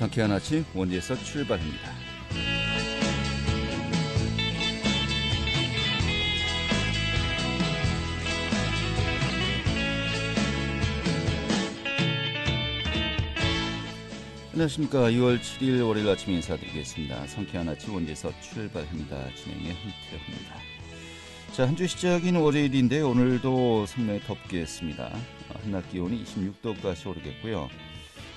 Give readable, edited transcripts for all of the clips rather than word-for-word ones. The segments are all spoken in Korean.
상쾌한 아침 원주에서 출발합니다. 안녕하십니까. 2월 7일 월요일 아침 인사드리겠습니다. 상쾌한 아침 원주에서 출발합니다. 진행의 홍태호입니다. 자, 한 주 시작인 월요일인데 오늘도 상당히 덥겠습니다. 한낮 기온이 26도까지 오르겠고요.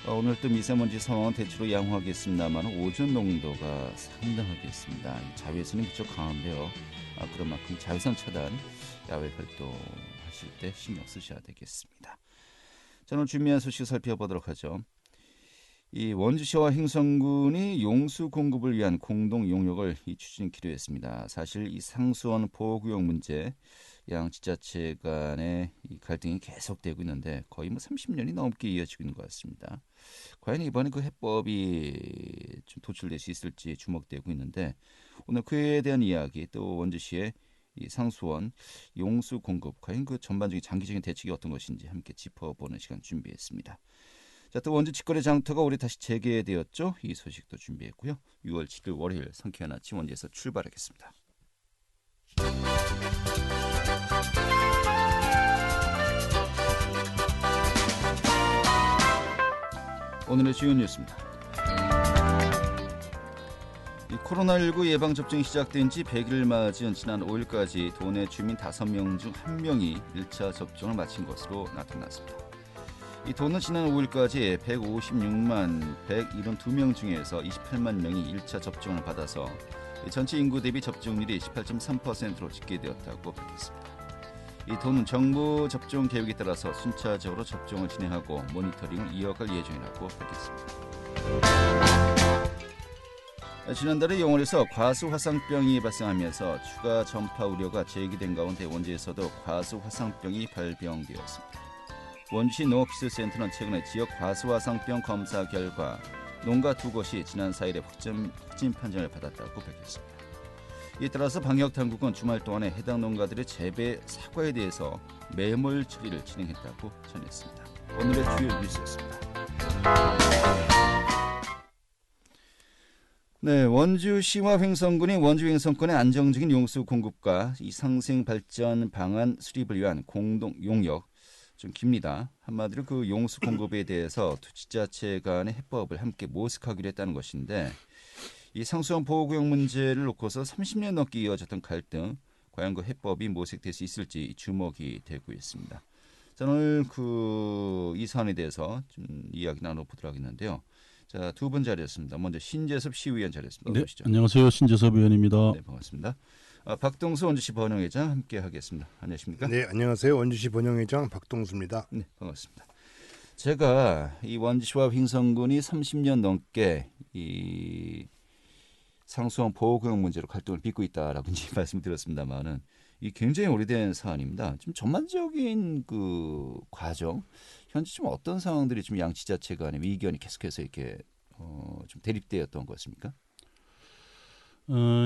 오늘 또 미세먼지 상황은 대체로 양호하겠습니다만 오존 농도가 상당하겠습니다. 자외선이 무척 강한데요. 그런 만큼 자외선 차단, 야외 활동하실 때 신경 쓰셔야 되겠습니다. 자, 오늘 준비한 소식 살펴보도록 하죠. 이 원주시와 행성군이 용수 공급을 위한 공동 용역을 추진키로 했습니다. 사실 이 상수원 보호구역 문제, 양 지자체 간의 이 갈등이 계속되고 있는데 거의 30년이 넘게 이어지고 있는 것 같습니다. 과연 이번에 그 해법이 좀 도출될 수 있을지 주목되고 있는데 오늘 그에 대한 이야기, 또 원주시의 이 상수원 용수 공급, 과연 그 전반적인 장기적인 대책이 어떤 것인지 함께 짚어보는 시간 준비했습니다. 자, 또 원주 직거래 장터가 올해 다시 재개되었죠. 이 소식도 준비했고요. 6월 7일 월요일 상쾌한 아침 원주에서 출발하겠습니다. 오늘의 주요 뉴스입니다. 이 코로나19 예방접종이 시작된 지 100일을 맞은 지난 5일까지 도내 주민 5명 중 1명이 1차 접종을 마친 것으로 나타났습니다. 이 도는 지난 5일까지 156만 172명 중에서 28만 명이 1차 접종을 받아서 전체 인구 대비 접종률이 18.3%로 집계되었다고 밝혔습니다. 이 도는 정부 접종 계획에 따라서 순차적으로 접종을 진행하고 모니터링을 이어갈 예정이라고 밝혔습니다. 지난달에 영월에서 과수화상병이 발생하면서 추가 전파 우려가 제기된 가운데 원주에서도 과수화상병이 발병되었습니다. 원주시 농업기술센터는 최근에 지역 과수화상병 검사 결과 농가 2곳이 지난 4일에 확진 판정을 받았다고 밝혔습니다. 이에 따라서 방역당국은 주말 동안에 해당 농가들의 재배 사과에 대해서 매몰 처리를 진행했다고 전했습니다. 오늘의 주요 뉴스였습니다. 네, 원주시와 횡성군이 원주 횡성권의 안정적인 용수 공급과 이 상생 발전 방안 수립을 위한 공동 용역, 좀 깁니다. 한마디로 그 용수 공급에 대해서 두 지자체 간의 해법을 함께 모색하기로 했다는 것인데, 이 상수원 보호구역 문제를 놓고서 30년 넘게 이어졌던 갈등, 과연 그 해법이 모색될 수 있을지 주목이 되고 있습니다. 자, 오늘 이 사안에 대해서 좀 이야기 나눠보도록 하겠는데요. 자, 두 분 자리였습니다. 먼저 신재섭 시의원 자리였습니다. 네, 오시죠. 안녕하세요. 신재섭 의원입니다. 네, 반갑습니다. 박동수 원주시 번영회장 함께 하겠습니다. 안녕하십니까? 네, 안녕하세요. 원주시 번영회장 박동수입니다. 네, 반갑습니다. 제가 이 원주시와 횡성군이 30년 넘게 이 상수원 보호구역 문제로 갈등을 빚고 있다라고 이제 말씀드렸습니다만은 이 굉장히 오래된 사안입니다. 좀 전반적인 그 과정, 현재 좀 어떤 상황들이 좀 양 지자체 간의 의견이 계속해서 이렇게 좀 대립되었던 것입니까?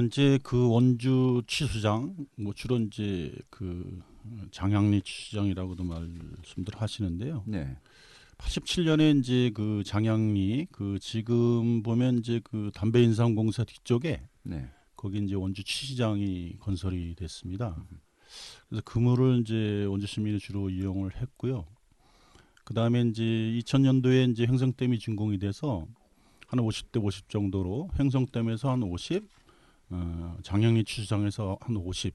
이제 그 원주 취수장, 주로 이제 그 장양리 취수장이라고도 말씀들 하시는데요. 네. 87년에 이제 그 장양리 그 지금 보면 이제 그 담배인삼공사 뒤쪽에 네. 거기 이제 원주 취수장이 건설이 됐습니다. 그래서 그물을 이제 원주 시민이 주로 이용을 했고요. 그 다음에 이제 2000년도에 이제 횡성댐이 준공이 돼서 한 50대 50 정도로 횡성댐에서 한 50, 장양리 취수장에서 한 50.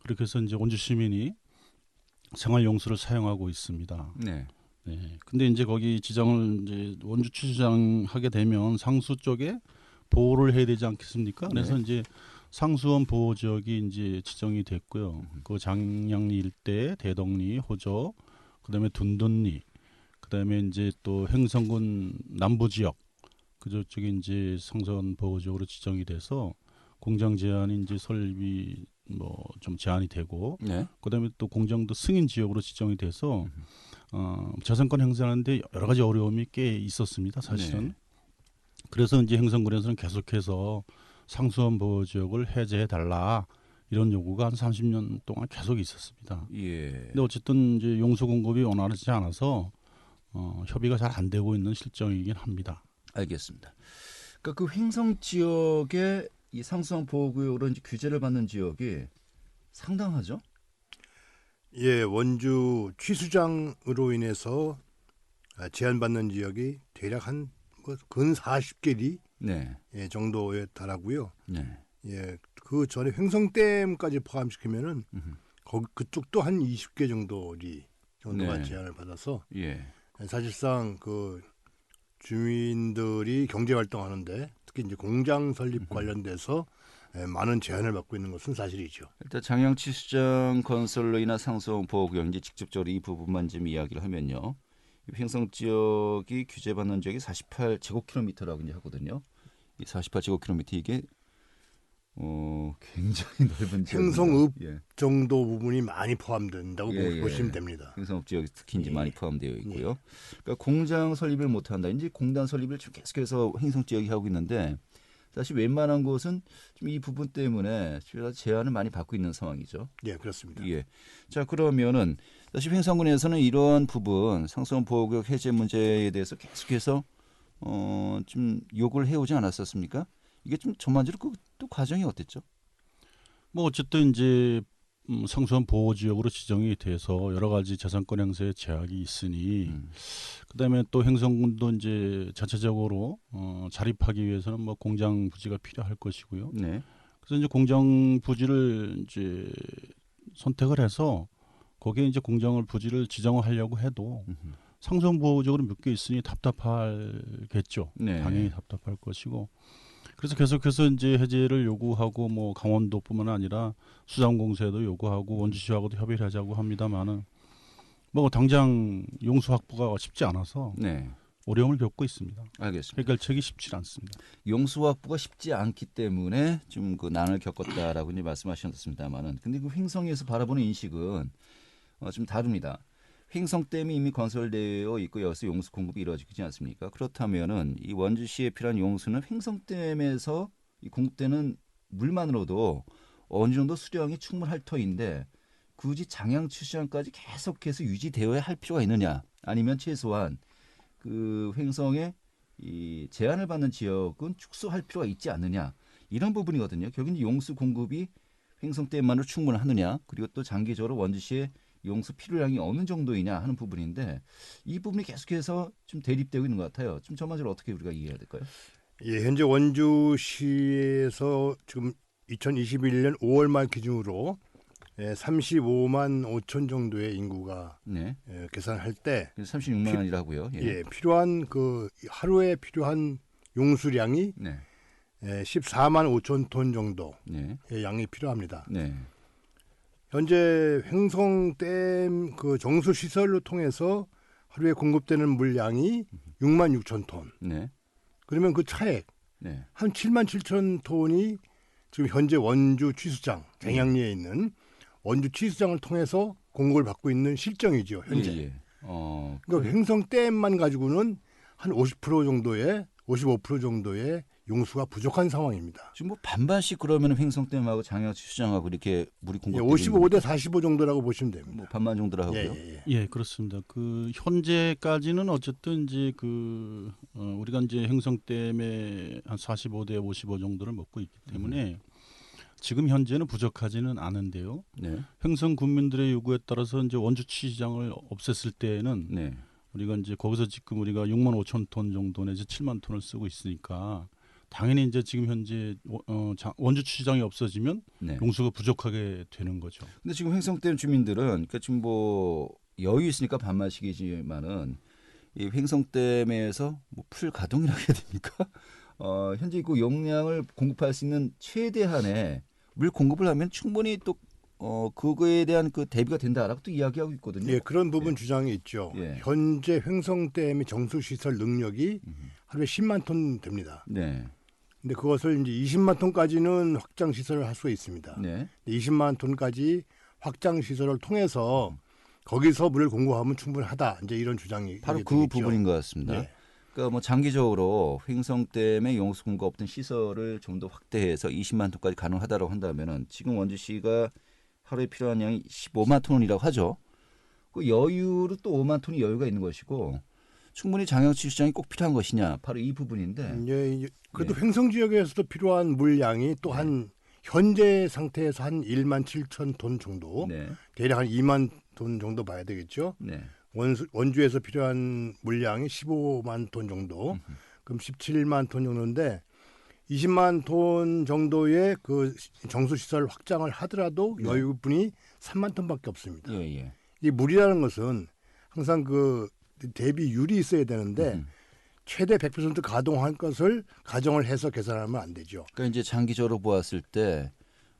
그렇게 해서 이제 원주 시민이 생활용수를 사용하고 있습니다. 네. 네. 근데 이제 거기 지정을 이제 원주 취수장 하게 되면 상수 쪽에 보호를 해야 되지 않겠습니까? 그래서 네. 이제 상수원 보호 지역이 이제 지정이 됐고요. 그 장양리 일대, 대덕리, 호저, 그다음에 둔둔리, 그다음에 이제 또 횡성군 남부 지역 그쪽에 이제 상수원 보호 지역으로 지정이 돼서 공장 제한이 이제 설비 좀 제한이 되고, 네. 그다음에 또 공장도 승인 지역으로 지정이 돼서 재산권 행사하는데 여러 가지 어려움이 꽤 있었습니다, 사실은. 네. 그래서 이제 횡성군에서는 계속해서 상수원 보호 지역을 해제해 달라 이런 요구가 한 30년 동안 계속 있었습니다. 예. 근데 어쨌든 이제 용수 공급이 원활하지 않아서 협의가 잘 안 되고 있는 실정이긴 합니다. 알겠습니다. 그러니까 그 횡성 지역에 이 상수원 보호구역으로 이제 규제를 받는 지역이 상당하죠? 예, 원주 취수장으로 인해서 제한받는 지역이 대략 근 40개리 네. 예, 정도에 달하고요. 네. 예, 그 전에 횡성댐까지 포함시키면은 거기 그쪽도 한 20개 정도가 네. 제한을 받아서 예. 사실상 그 주민들이 경제 활동하는데 특히 이제 공장 설립 관련돼서 많은 제한을 받고 있는 것은 사실이죠. 일단 장양취수장 건설로 인한 상수원 보호구역 이제 직접적으로 이 부분만 좀 이야기를 하면요. 횡성 지역이 규제받는 지역이 48제곱킬로미터라고 이제 하거든요. 이 48제곱킬로미터 이게 굉장히 넓은 지역. 횡성읍 예. 정도 부분이 많이 포함된다고 예, 보시면 예. 됩니다. 횡성읍 지역이 특히 이제 예. 많이 포함되어 있고요. 그러니까 공장 설립을 못 한다. 이제 공단 설립을 좀 계속해서 횡성 지역이 하고 있는데 사실 웬만한 곳은 좀 이 부분 때문에 제한을 많이 받고 있는 상황이죠. 예, 그렇습니다. 예. 자, 그러면은 사실 횡성군에서는 이런 부분 상수원 보호구역 해제 문제에 대해서 계속해서 좀 요구를 해오지 않았었습니까? 이게 좀 전반적으로 또 과정이 어땠죠? 뭐 어쨌든 이제 상수원 보호 지역으로 지정이 돼서 여러 가지 재산권 행사에 제약이 있으니 그다음에 또 횡성군도 이제 자체적으로 자립하기 위해서는 뭐 공장 부지가 필요할 것이고요. 네. 그래서 이제 공장 부지를 이제 선택을 해서 거기에 이제 공장을 부지를 지정하려고 해도 상수원 보호적으로 묶여 있으니 답답하겠죠. 네. 당연히 답답할 것이고. 그래서 계속해서 이제 해제를 요구하고 뭐 강원도뿐만 아니라 수자원공사에도 요구하고 원주시하고도 협의를 하자고 합니다만은 뭐 당장 용수 확보가 쉽지 않아서 네. 어려움을 겪고 있습니다. 알겠습니다. 해결책이 쉽지 않습니다. 용수 확보가 쉽지 않기 때문에 좀 그 난을 겪었다라고 이제 말씀하셨습니다만은 근데 그 횡성에서 바라보는 인식은 좀 다릅니다. 횡성댐이 이미 건설되어 있고 여기서 용수 공급이 이루어지지 않습니까? 그렇다면은 이 원주시에 필요한 용수는 횡성댐에서 이 공급되는 물만으로도 어느 정도 수량이 충분할 터인데 굳이 장양취수장까지 계속해서 유지되어야 할 필요가 있느냐? 아니면 최소한 그 횡성에 이 제한을 받는 지역은 축소할 필요가 있지 않느냐? 이런 부분이거든요. 결국은 용수 공급이 횡성댐만으로 충분하느냐? 그리고 또 장기적으로 원주시에 용수 필요량이 어느 정도이냐 하는 부분인데 이 부분이 계속해서 좀 대립되고 있는 것 같아요. 좀 전반적으로 어떻게 우리가 이해해야 될까요? 예, 현재 원주시에서 지금 2021년 5월 말 기준으로 35만 5천 정도의 인구가 네. 계산할 때 36만 원이라고요. 예. 필요한 그 하루에 필요한 용수량이 네. 14만 5천 톤 정도의 네. 양이 필요합니다. 네. 현재 횡성댐 그 정수 시설로 통해서 하루에 공급되는 물량이 6만 6천 톤. 네. 그러면 그 차액 네. 한 7만 7천 톤이 지금 현재 원주 취수장 장양리에 있는 원주 취수장을 통해서 공급을 받고 있는 실정이죠 현재. 예, 예. 그러니까 횡성댐만 가지고는 한 50% 정도의 55% 정도의 용수가 부족한 상황입니다. 지금 뭐 반반씩 그러면 횡성댐하고 장양취수장하고 이렇게 물이 예, 공급되는 55대 45 정도라고 보시면 됩니다. 뭐 반반 정도라고 하고요. 예, 그렇습니다. 그 현재까지는 어쨌든 이제 우리가 이제 횡성댐에 한 45대 55 정도를 먹고 있기 때문에 지금 현재는 부족하지는 않은데요. 네. 횡성 군민들의 요구에 따라서 이제 원주취시장을 없앴을 때에는 네. 우리가 이제 거기서 지금 우리가 6만 5천 톤 정도 내지 7만 톤을 쓰고 있으니까 당연히 이제 지금 현재 원주취시장이 없어지면 네. 용수가 부족하게 되는 거죠. 근데 지금 횡성댐 주민들은 그러니까 지금 뭐 여유 있으니까 반만씩이지만은 이 횡성댐에서 뭐 풀 가동이라고 해야 됩니까? 현재 그 용량을 공급할 수 있는 최대한의 물 공급을 하면 충분히 또 그거에 대한 그 대비가 된다라고 또 이야기하고 있거든요. 예, 그런 부분 주장이 있죠. 예. 현재 횡성댐의 정수시설 능력이 하루에 10만 톤 됩니다. 네. 근데 그것을 이제 20만 톤까지는 확장 시설을 할 수가 있습니다. 네. 20만 톤까지 확장 시설을 통해서 거기서 물을 공급하면 충분하다. 이제 이런 주장이 바로 이게 그 되겠죠. 부분인 것 같습니다. 네. 그러니까 뭐 장기적으로 횡성댐의 용수 공급 없던 시설을 좀 더 확대해서 20만 톤까지 가능하다고 한다면은 지금 원주시가 하루에 필요한 양이 15만 톤이라고 하죠. 그 여유로 또 5만 톤이 여유가 있는 것이고 충분히 장양치수장이 꼭 필요한 것이냐 바로 이 부분인데 이제 그래도 예. 횡성 지역에서도 필요한 물량이 또 한 현재 상태에서 한 1만 7천 톤 정도, 네. 대략 한 2만 톤 정도 봐야 되겠죠. 네. 원주에서 필요한 물량이 15만 톤 정도, 그럼 17만 톤 정도인데 20만 톤 정도의 그 정수 시설 확장을 하더라도 네. 여유분이 3만 톤밖에 없습니다. 예, 예. 이 물이라는 것은 항상 그 대비율이 있어야 되는데 최대 100% 가동할 것을 가정을 해서 계산하면 안 되죠. 그러니까 이제 장기적으로 보았을 때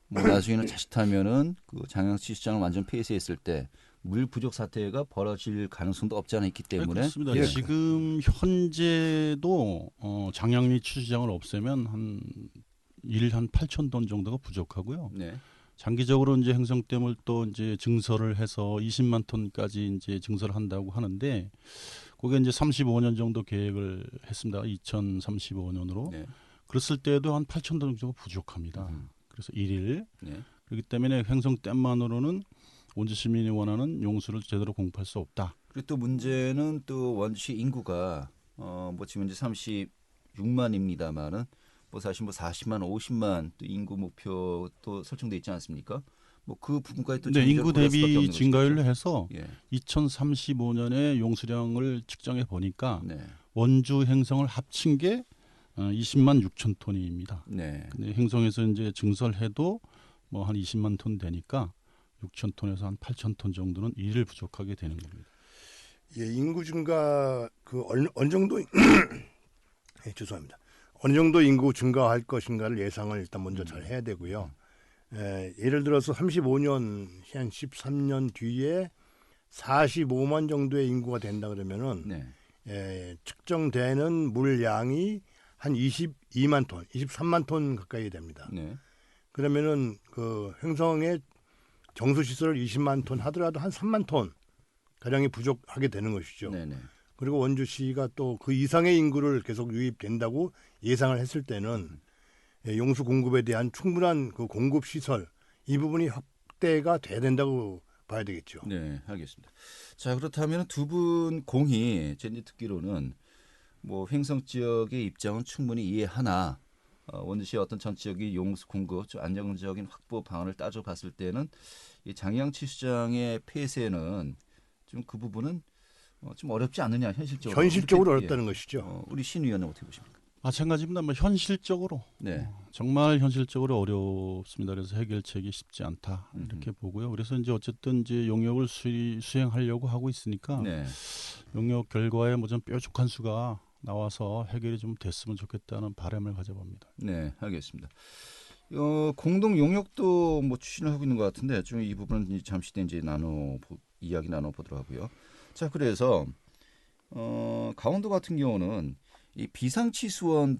뭐 나중에는 자칫하면은 그 장양치수장을 완전 폐쇄했을 때 물 부족 사태가 벌어질 가능성도 없지 않아 있기 때문에 그렇습니다. 예. 지금 현재도 장양리 치수장을 없애면 한 8천 톤 정도가 부족하고요. 네. 장기적으로 이제 행성댐을 또 이제 증설을 해서 20만 톤까지 이제 증설을 한다고 하는데 그게 이제 35년 정도 계획을 했습니다. 2035년으로. 네. 그랬을 때도 한 8천 톤 정도가 부족합니다. 그래서 1일. 네. 그렇기 때문에 행성댐만으로는 원주 시민이 원하는 용수를 제대로 공급할 수 없다. 그리고 또 문제는 또 원주시 인구가 뭐 지금 이제 36만입니다만은 뭐 사실 뭐 40만, 50만 또 인구 목표 또 설정돼 있지 않습니까? 뭐 그 부분까지 또 네, 인구 장기적으로 고려할 수밖에 대비 없는 증가율로 것이죠. 해서 예. 2035년에 용수량을 측정해 보니까 네. 원주 행성을 합친 게 20만 6천 톤입니다. 네. 근데 행성에서 이제 증설해도 뭐 한 20만 톤 되니까 6천 톤에서 한 8천 톤 정도는 일을 부족하게 되는 겁니다. 예, 인구 증가 그 어느 정도 예, 죄송합니다. 어느 정도 인구 증가할 것인가를 예상을 일단 먼저 잘 해야 되고요. 예를 들어서 35년 한 13년 뒤에 45만 정도의 인구가 된다 그러면은 네. 측정되는 물량이 한 22만 톤, 23만 톤 가까이 됩니다. 네. 그러면은 그 행성의 정수 시설을 20만 톤 하더라도 한 3만 톤 가량이 부족하게 되는 것이죠. 네. 네. 그리고 원주시가 또 그 이상의 인구를 계속 유입된다고 예상을 했을 때는 용수 공급에 대한 충분한 그 공급 시설 이 부분이 확대가 돼야 된다고 봐야 되겠죠. 네, 알겠습니다. 자, 그렇다면 두 분 공히 제 듣기로는 뭐 횡성 지역의 입장은 충분히 이해하나 원주시의 어떤 전체적인 용수 공급, 좀 안정적인 확보 방안을 따져봤을 때는 이 장양치수장의 폐쇄는 좀 그 부분은 좀 어렵지 않느냐 현실적으로. 현실적으로 어떻게, 어렵다는 것이죠. 우리 신 의원은 어떻게 보십니까? 마찬가지입니다. 뭐 현실적으로 네. 정말 현실적으로 어렵습니다. 그래서 해결책이 쉽지 않다 이렇게 보고요. 그래서 이제 어쨌든 이제 용역을 수행하려고 하고 있으니까 네. 용역 결과에 뭐 좀 뾰족한 수가 나와서 해결이 좀 됐으면 좋겠다는 바람을 가져봅니다. 네, 알겠습니다. 공동 용역도 뭐 추진을 하고 있는 것 같은데 좀 이 부분은 잠시 뒤에 이제 이야기 나눠보도록 하고요. 자, 그래서 강원도 같은 경우는 이 비상치수원을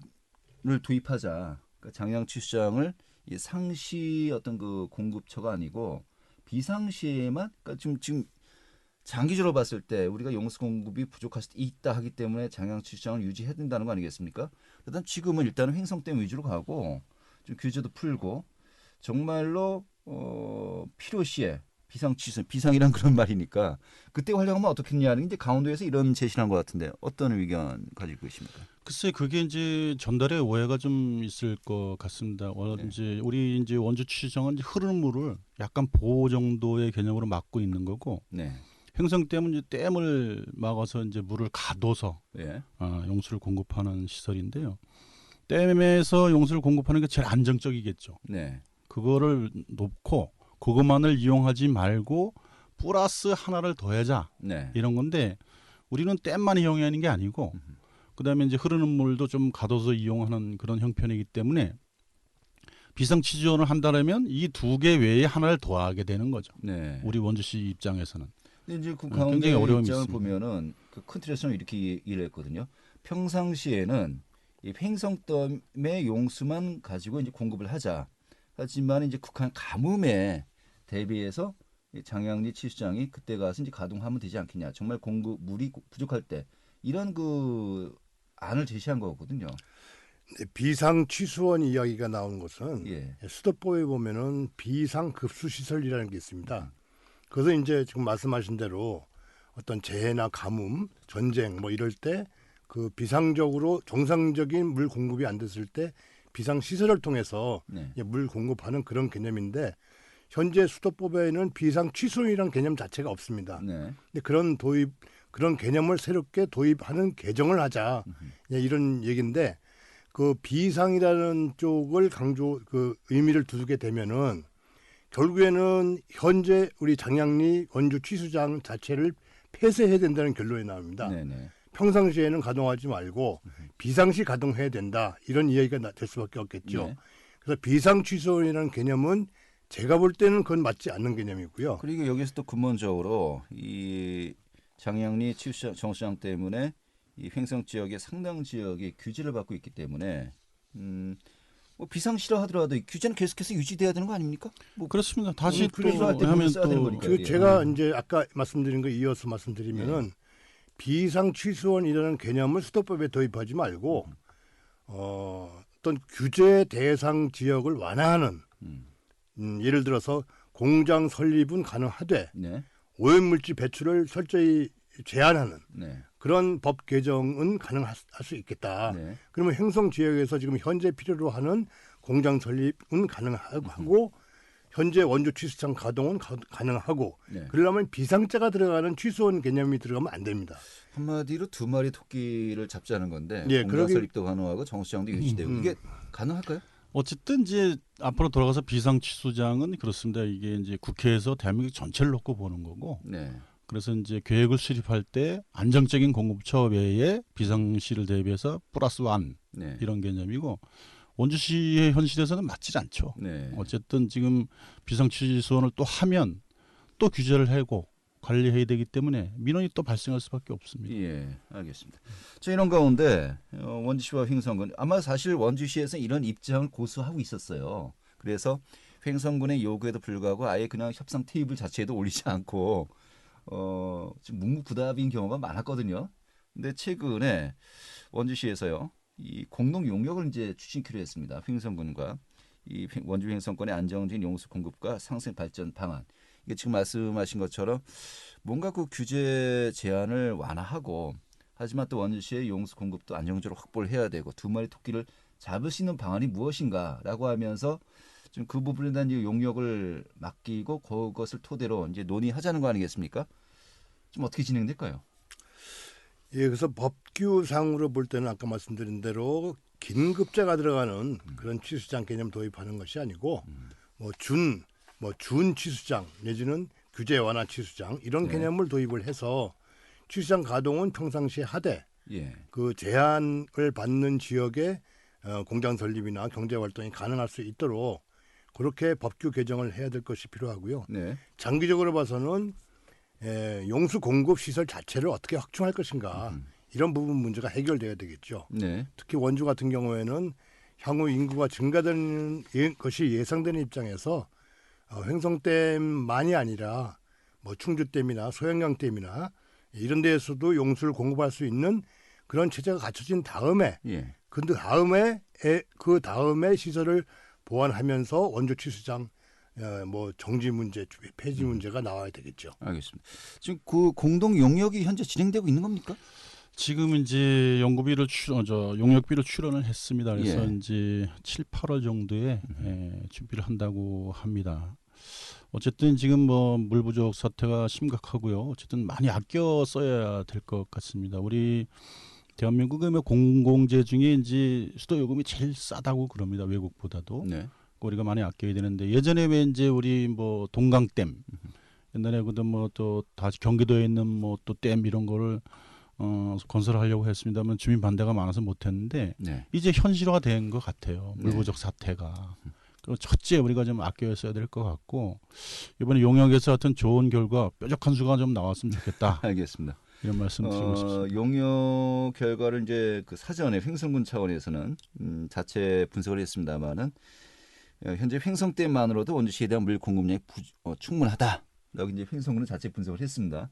도입하자. 그러니까 장양치수장을 이 상시 어떤 그 공급처가 아니고 비상시에만, 그러니까 지금 장기적으로 봤을 때 우리가 용수 공급이 부족할 수 있다 하기 때문에 장양치수장을 유지해야 된다는 거 아니겠습니까? 일단 지금은 일단은 횡성댐 위주로 가고 좀 규제도 풀고 정말로 필요시에 비상치수, 비상이란 그런 말이니까 그때 활용하면 어떻겠냐는 게 이제 강원도에서 이런 제시를 한 것 같은데 어떤 의견 가지고 계십니까? 글쎄 그게 이제 전달의 오해가 좀 있을 것 같습니다. 이제 우리 이제 원주 취정은 이제 흐르는 물을 약간 보호 정도의 개념으로 막고 있는 거고 네. 횡성댐은 이제 댐을 막아서 이제 물을 가둬서 네. 용수를 공급하는 시설인데요. 댐에서 용수를 공급하는 게 제일 안정적이겠죠. 네. 그거를 놓고 그것만을 이용하지 말고 플러스 하나를 더하자 네. 이런 건데 우리는 댐만 이용하는 게 아니고 그다음에 이제 흐르는 물도 좀 가둬서 이용하는 그런 형편이기 때문에 비상치지원을 한다면 이 두 개 외에 하나를 더하게 되는 거죠. 네. 우리 원주시 입장에서는. 근데 이제 그 굉장히 강원도의 어려움이 입장을 있습니다. 보면은 그 큰 틀에서는 이렇게 얘기를 했거든요. 평상시에는 이 횡성댐의 용수만 가지고 이제 공급을 하자. 하지만 이제 국한 가뭄에 대비해서 장양리 치수장이 그때 가서 이제 가동하면 되지 않겠냐. 정말 공급 물이 부족할 때 이런 그 안을 제시한 거거든요. 비상취수원 이야기가 나온 것은 예. 수도법에 보면은 비상급수시설이라는 게 있습니다. 그래서 이제 지금 말씀하신 대로 어떤 재해나 가뭄, 전쟁 뭐 이럴 때 그 비상적으로 정상적인 물 공급이 안 됐을 때 비상 시설을 통해서 네. 물 공급하는 그런 개념인데 현재 수도법에는 비상 취소이라는 개념 자체가 없습니다. 네. 근데 그런 개념을 새롭게 도입하는 개정을 하자 이런 얘기인데 그 비상이라는 쪽을 그 의미를 두게 되면은 결국에는 현재 우리 장량리 원주 취수장 자체를 폐쇄해야 된다는 결론이 나옵니다. 네네. 평상시에는 가동하지 말고 비상시 가동해야 된다 이런 이야기가 될 수밖에 없겠죠. 네. 그래서 비상 취소이라는 개념은 제가 볼 때는 그건 맞지 않는 개념이고요. 그리고 여기서 또 근본적으로 이 장량리 취수장 정수장 때문에 이 횡성 지역의 상당 지역이 규제를 받고 있기 때문에 뭐 비상시라 하더라도 이 규제는 계속해서 유지돼야 되는 거 아닙니까? 뭐 그렇습니다. 다시 또 필요할 때 하면 써야 되는 또 거니까. 그 제가 이제 아까 말씀드린 거 이어서 말씀드리면은 비상 취소원이라는 개념을 수도법에 도입하지 말고 어떤 규제 대상 지역을 완화하는 예를 들어서 공장 설립은 가능하되 네. 오염물질 배출을 철저히 제한하는 네. 그런 법 개정은 가능할 수 있겠다. 네. 그러면 횡성 지역에서 지금 현재 필요로 하는 공장 설립은 가능하고 현재 원주 취수장 가동은 가능하고 네. 그러려면 비상자가 들어가는 취소원 개념이 들어가면 안 됩니다. 한마디로 두 마리 토끼를 잡자는 건데 예, 공장 그러기- 설립도 가능하고 정수장도 유지되고 이게 가능할까요? 어쨌든 이제 앞으로 돌아가서 비상취수장은 그렇습니다. 이게 이제 국회에서 대한민국 전체를 놓고 보는 거고 네. 그래서 이제 계획을 수립할 때 안정적인 공급처 외에 비상시를 대비해서 플러스 원 네. 이런 개념이고 원주시의 현실에서는 맞질 않죠. 네. 어쨌든 지금 비상취소원을 또 하면 또 규제를 하고 관리해야 되기 때문에 민원이 또 발생할 수밖에 없습니다. 예, 알겠습니다. 자, 이런 가운데 원주시와 횡성군 아마 사실 원주시에서 이런 입장을 고수하고 있었어요. 그래서 횡성군의 요구에도 불구하고 아예 그냥 협상 테이블 자체에도 올리지 않고 지금 묵묵부답인 경우가 많았거든요. 근데 최근에 원주시에서요, 이 공동 용역을 이제 추진키로 했습니다. 횡성군과 이 원주 횡성권의 안정적인 용수 공급과 상생 발전 방안. 이게 지금 말씀하신 것처럼 뭔가 그 규제 제한을 완화하고 하지만 또 원주시의 용수 공급도 안정적으로 확보를 해야 되고 두 마리 토끼를 잡을 수 있는 방안이 무엇인가라고 하면서 지금 그 부분에 대한 용역을 맡기고 그것을 토대로 이제 논의하자는 거 아니겠습니까? 좀 어떻게 진행될까요? 예, 그래서 법규상으로 볼 때는 아까 말씀드린 대로 긴급자가 들어가는 그런 취수장 개념 도입하는 것이 아니고 준 취수장 내지는 규제 완화 취수장 이런 네. 개념을 도입을 해서 취수장 가동은 평상시에 하되 예. 그 제한을 받는 지역에 공장 설립이나 경제 활동이 가능할 수 있도록 그렇게 법규 개정을 해야 될 것이 필요하고요. 네. 장기적으로 봐서는 용수 공급 시설 자체를 어떻게 확충할 것인가 이런 부분 문제가 해결돼야 되겠죠. 네. 특히 원주 같은 경우에는 향후 인구가 증가되는 것이 예상되는 입장에서 횡성댐만이 아니라 뭐 충주댐이나 소양강댐이나 이런 데에서도 용수를 공급할 수 있는 그런 체제가 갖춰진 다음에 예. 그 다음에 시설을 보완하면서 원주 취수장 뭐 정지 문제, 폐지 문제가 나와야 되겠죠. 알겠습니다. 지금 그 공동 용역이 현재 진행되고 있는 겁니까? 지금 이제 연구비를 용역비를 출원을 했습니다. 그래서 예. 이제 7, 8월 정도에 준비를 한다고 합니다. 어쨌든 지금 뭐 물 부족 사태가 심각하고요. 어쨌든 많이 아껴 써야 될 것 같습니다. 우리 대한민국의 공공재 중에 이제 수도 요금이 제일 싸다고 그럽니다. 외국보다도. 네. 우리가 많이 아껴야 되는데 예전에 왜 이제 우리 뭐 동강댐 옛날에 그도 뭐 또 다시 경기도에 있는 뭐 또 댐 이런 거를 건설하려고 했습니다만 주민 반대가 많아서 못했는데 네. 이제 현실화가 된 것 같아요. 물 네. 부족 사태가. 그리고 첫째 우리가 좀 아껴 써야 될 것 같고 이번에 용역에서 하여튼 좋은 결과 뾰족한 수가 좀 나왔으면 좋겠다. 알겠습니다. 이런 말씀 드리고 싶습니다. 용역 결과를 이제 그 사전에 횡성군 차원에서는 자체 분석을 했습니다만은 현재 횡성댐만으로도 원주시에 대한 물 공급량이 충분하다라고 이제 횡성군은 자체 분석을 했습니다.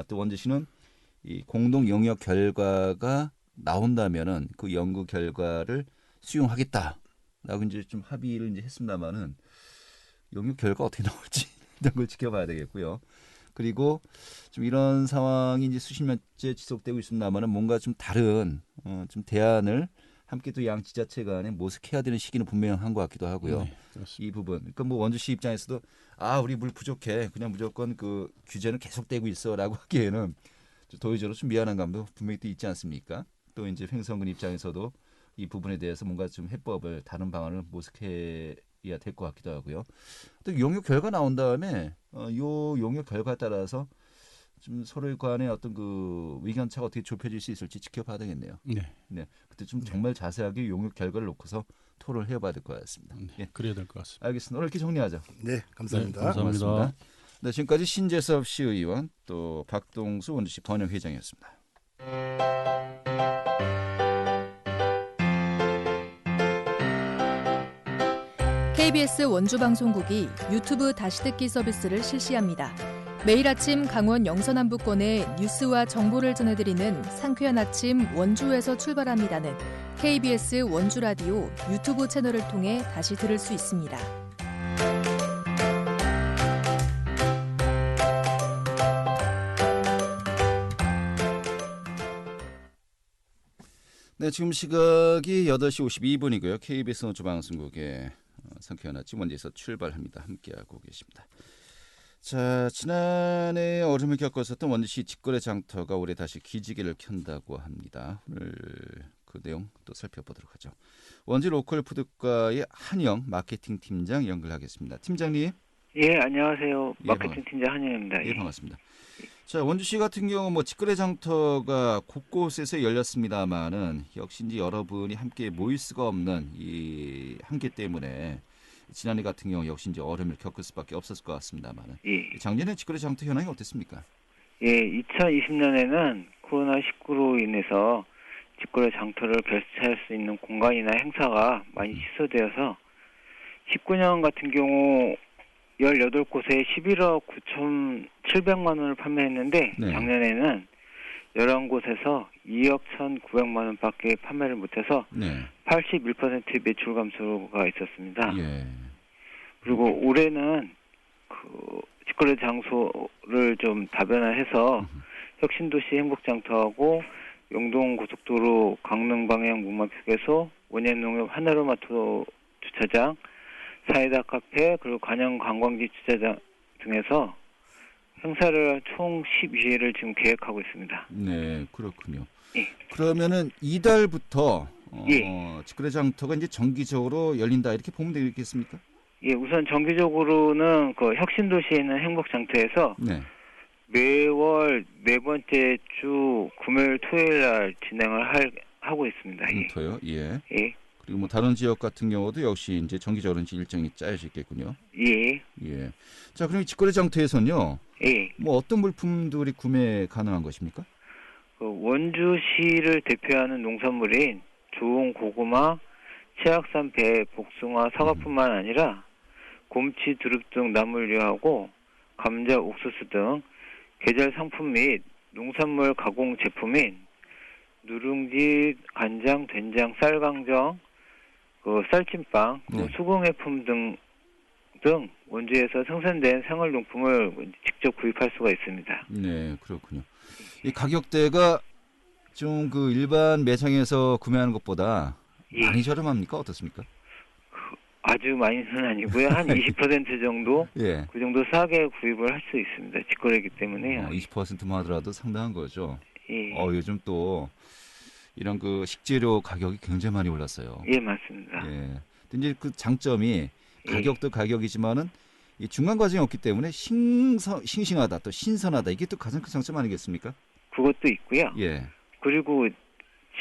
또 원주시는 이 공동 용역 결과가 나온다면은 그 연구 결과를 수용하겠다라고 이제 좀 합의를 이제 했습니다만은 용역 결과 어떻게 나올지 이런 걸 지켜봐야 되겠고요. 그리고 좀 이런 상황이 이제 수십 년째 지속되고 있습니다만은 뭔가 좀 다른 좀 대안을 함께 또 양 지자체 간에 모색해야 되는 시기는 분명한 것 같기도 하고요. 네, 그렇습니다. 이 부분. 그러니까 뭐 원주시 입장에서도 우리 물 부족해. 그냥 무조건 그 규제는 계속되고 있어라고 하기에는 좀 도의적으로 좀 미안한 감도 분명히 또 있지 않습니까? 또 이제 횡성군 입장에서도 이 부분에 대해서 뭔가 좀 해법을 다른 방안을 모색해야 될 것 같기도 하고요. 또 용역 결과 나온 다음에 요 용역 결과에 따라서 좀 서로의 간의 어떤 그 의견차가 어떻게 좁혀질 수 있을지 지켜봐야 되겠네요. 네. 그때 좀 정말 자세하게 용역 결과를 놓고서 토론을 해봐야 될 것 같습니다. 예. 그래야 될 것 같습니다. 알겠습니다. 오늘 이렇게 정리하죠. 네, 감사합니다. 네, 감사합니다. 고맙습니다. 네, 지금까지 신재섭 시의원 또 박동수 원주시 번영회장이었습니다. KBS 원주방송국이 유튜브 다시 듣기 서비스를 실시합니다. 매일 아침 강원 영서남부권의 뉴스와 정보를 전해드리는 상쾌한 아침 원주에서 출발합니다는 KBS 원주라디오 유튜브 채널을 통해 다시 들을 수 있습니다. 네, 지금 시각이 8시 52분이고요. KBS 원주방송국의 상쾌한 아침 원주에서 출발합니다. 함께하고 계십니다. 자, 지난해 얼음을 겪었었던 원주시 직거래 장터가 올해 다시 기지개를 켠다고 합니다. 오늘 그 내용 또 살펴보도록 하죠. 원주 로컬 푸드과의 한영 마케팅 팀장 연결하겠습니다. 팀장님. 예, 안녕하세요. 예, 마케팅 팀장 한영입니다. 예, 반갑습니다. 자, 원주시 같은 경우 뭐 직거래 장터가 곳곳에서 열렸습니다만은 역시 이제 여러분이 함께 모일 수가 없는 이 한계 때문에 지난해 같은 경우 역시 이제 어려움을 겪을 수밖에 없었을 것 같습니다만은 예. 작년에 직거래 장터 현황이 어땠습니까? 예, 2020년에는 코로나19로 인해서 직거래 장터를 개최할 수 있는 공간이나 행사가 많이 취소되어서 19년 같은 경우 18곳에 11억 9,700만 원을 판매했는데 네. 작년에는 11곳에서 2억 1,900만 원밖에 판매를 못해서 네. 81%의 매출 감소가 있었습니다. 예. 그리고 올해는 그 직거래 장소를 좀 다변화해서 혁신도시 행복장터하고 영동고속도로 강릉 방향 문막휴게소, 원예농협 하나로마트 주차장, 사이다 카페, 그리고 관영 관광지 주차장 등에서 행사를 총 12회를 지금 계획하고 있습니다. 네, 그렇군요. 예. 그러면은 이달부터 예. 직거래 장터가 이제 정기적으로 열린다 이렇게 보면 되겠습니까? 예, 우선 정기적으로는 그 혁신도시에 있는 행복장터에서 네. 매월 네 번째 주 금요일 토요일 날 진행을 하고 있습니다. 예. 장터요. 예. 예. 그리고 뭐 다른 지역 같은 경우도 역시 이제 정기적으로 이제 일정이 짜여져 있겠군요. 예. 예. 자, 그럼 이 직거래 장터에서는요. 예. 뭐 어떤 물품들이 구매 가능한 것입니까? 그 원주시를 대표하는 농산물인 좋은 고구마, 치악산 배, 복숭아, 사과뿐만 아니라 곰치, 두릅 등 나물류하고 감자, 옥수수 등 계절 상품 및 농산물 가공 제품인 누룽지, 간장, 된장, 쌀강정, 그 쌀찐빵, 네. 수공예품 등 원주에서 생산된 생활용품을 직접 구입할 수가 있습니다. 네, 그렇군요. 이 가격대가 좀 그 일반 매장에서 구매하는 것보다 예. 많이 저렴합니까? 어떻습니까? 아주 많이는 아니고요. 한 20% 정도? 예. 그 정도 싸게 구입을 할 수 있습니다. 직거래이기 때문에요. 20%만 하더라도 상당한 거죠. 예. 요즘 또 이런 그 식재료 가격이 굉장히 많이 올랐어요. 예, 맞습니다. 예. 근데 이제 그 장점이 가격도 가격이지만은 이 중간 과정이 없기 때문에 싱싱하다 또 신선하다 이게 또 가장 큰 장점 아니겠습니까? 그것도 있고요. 예. 그리고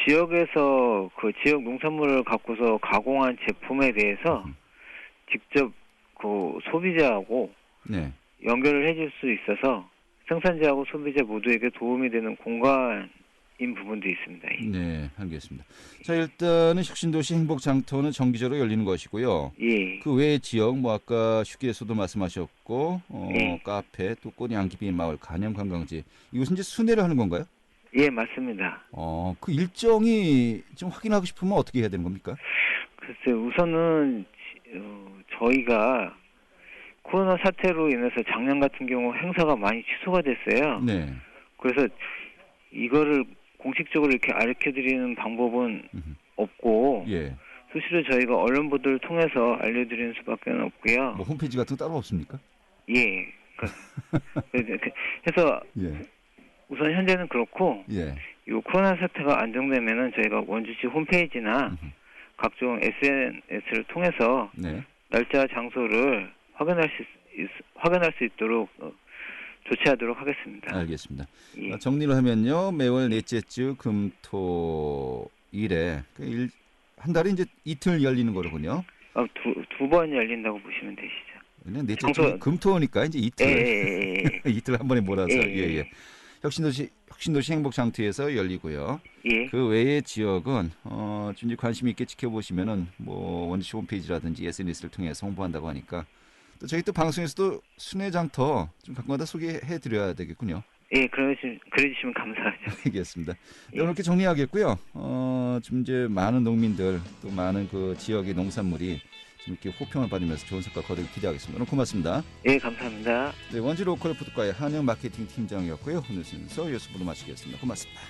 지역에서 그 지역 농산물을 갖고서 가공한 제품에 대해서 직접 그 소비자하고 네. 연결을 해줄 수 있어서 생산자하고 소비자 모두에게 도움이 되는 공간인 부분도 있습니다. 네, 알겠습니다. 자, 일단은 혁신도시 행복장터는 정기적으로 열리는 것이고요. 예. 그 외의 지역, 뭐 아까 휴게소도 말씀하셨고, 예. 카페, 또 꽃양귀비 마을, 간염관광지 이것은 이제 순회를 하는 건가요? 예, 맞습니다. 그 일정이 좀 확인하고 싶으면 어떻게 해야 되는 겁니까? 글쎄, 우선은 저희가 코로나 사태로 인해서 작년 같은 경우 행사가 많이 취소가 됐어요. 네. 그래서 이거를 공식적으로 이렇게 알려드리는 방법은 없고 예. 수시로 저희가 언론 보도를 통해서 알려드리는 수밖에 없고요. 뭐 홈페이지 같은 거 따로 없습니까? 예. 그래서 예. 우선 현재는 그렇고 예. 이 코로나 사태가 안정되면은 저희가 원주시 홈페이지나 각종 SNS를 통해서 네. 날짜 장소를 확인할 수 있도록 조치하도록 하겠습니다. 알겠습니다. 예. 정리를 하면요. 매월 넷째 주 금토일에 한 달에 이제 이틀 열리는 거로군요. 두 번 열린다고 보시면 되시죠. 그냥 넷째 주 금토니까 이제 이틀. 예. 이틀 한 번에 몰아서. 예. 예. 혁신도시 행복장터에서 열리고요. 예. 그 외의 지역은 좀 이제 관심 있게 지켜보시면은 뭐 원주시 홈페이지라든지 SNS를 통해서 홍보한다고 하니까 또 저희 또 방송에서도 순회장터 좀 가끔가다 소개해 드려야 되겠군요. 예, 그래 주시면 감사하죠. 알겠습니다. 네, 오늘 이렇게 정리하겠고요. 좀 이제 많은 농민들 또 많은 그 지역의 농산물이 좀 이렇게 호평을 받으면서 좋은 성과 거두길 기대하겠습니다. 오늘 고맙습니다. 예, 감사합니다. 네, 원주 로컬 푸드과의 한영 마케팅 팀장이었고요. 오늘 순서 여기서 모두 마치겠습니다. 고맙습니다.